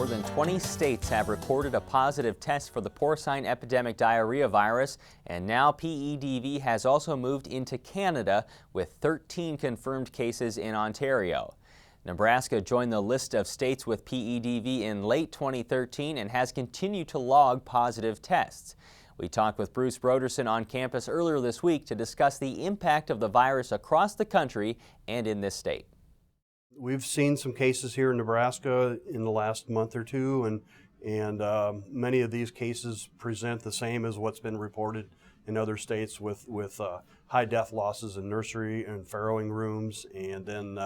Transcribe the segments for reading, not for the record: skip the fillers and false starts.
than 20 states have recorded a positive test for the porcine epidemic diarrhea virus, and now PEDv has also moved into Canada with 13 confirmed cases in Ontario. Nebraska joined the list of states with PEDv in late 2013 and has continued to log positive tests. We talked with Brodersen on campus earlier this week to discuss the impact of the virus across the country and in this state. We've seen some cases here in Nebraska in the last month or two, and many of these cases present the same as what's been reported in other states with high death losses in nursery and farrowing rooms, and then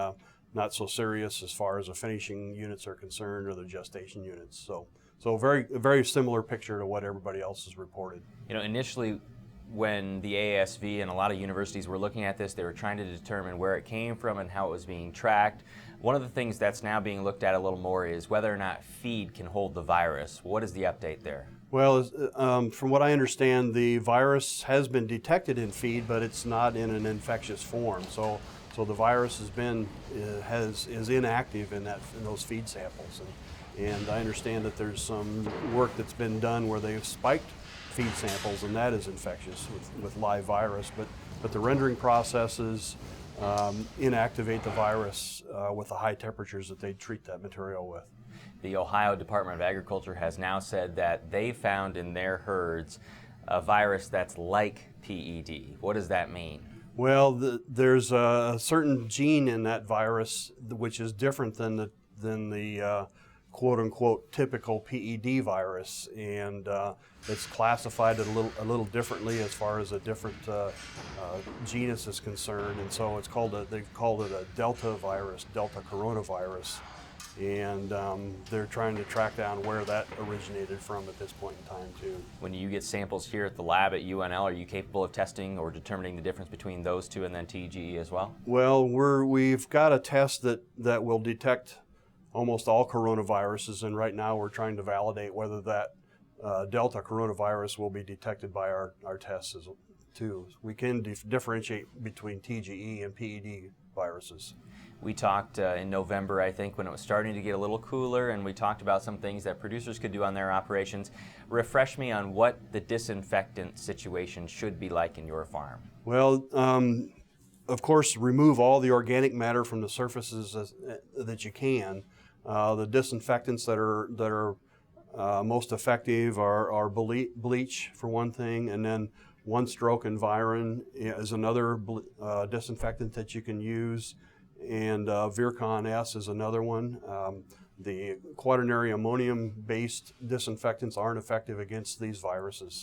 not so serious as far as the finishing units are concerned or the gestation units. So a very similar picture to what everybody else has reported. You know, initially when the ASV and a lot of universities were looking at this, they were trying to determine where it came from and how it was being tracked. One of the things that's now being looked at a little more is whether or not feed can hold the virus. What is the update there? Well, from what I understand, the virus has been detected in feed, but it's not in an infectious form. So the virus is inactive in those feed samples, and I understand that there's some work that's been done where they've spiked feed samples, and that is infectious with live virus. But the rendering processes inactivate the virus with the high temperatures that they treat that material with. The Ohio Department of Agriculture has now said that they found in their herds a virus that's like PED. What does that mean? Well, there's a certain gene in that virus which is different than the quote-unquote typical PED virus, and it's classified a little differently as far as a different genus is concerned, and so they've called it a delta virus, delta coronavirus, and they're trying to track down where that originated from at this point in time too. When you get samples here at the lab at UNL, are you capable of testing or determining the difference between those two and then TGE as well? Well, we've got a test that will detect almost all coronaviruses, and right now we're trying to validate whether that Delta coronavirus will be detected by our tests too. We can differentiate between TGE and PED viruses. We talked in November, I think, when it was starting to get a little cooler, and we talked about some things that producers could do on their operations. Refresh me on what the disinfectant situation should be like in your farm. Well, of course, remove all the organic matter from the surfaces that you can. The disinfectants that are most effective are bleach for one thing, and then one-stroke Environ is another disinfectant that you can use, and Virkon S is another one. The quaternary ammonium-based disinfectants aren't effective against these viruses,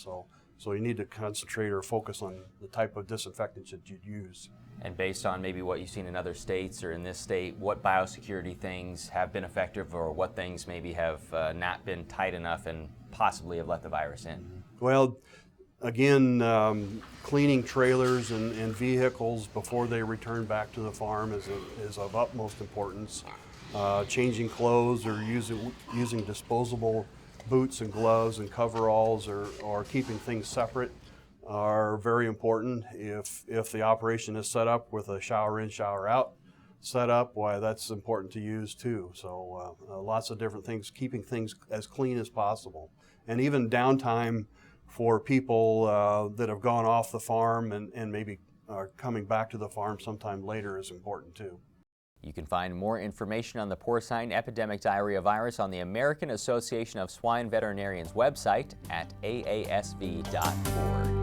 so you need to concentrate or focus on the type of disinfectants that you'd use. And based on maybe what you've seen in other states or in this state, what biosecurity things have been effective, or what things maybe have not been tight enough and possibly have let the virus in? Well, again, cleaning trailers and vehicles before they return back to the farm is of utmost importance. Changing clothes or using disposable boots and gloves and coveralls, or keeping things separate are very important. If the operation is set up with a shower in, shower out setup, why, that's important to use too. So lots of different things, keeping things as clean as possible. And even downtime for people that have gone off the farm and maybe are coming back to the farm sometime later is important too. You can find more information on the porcine epidemic diarrhea virus on the American Association of Swine Veterinarians website at aasv.org.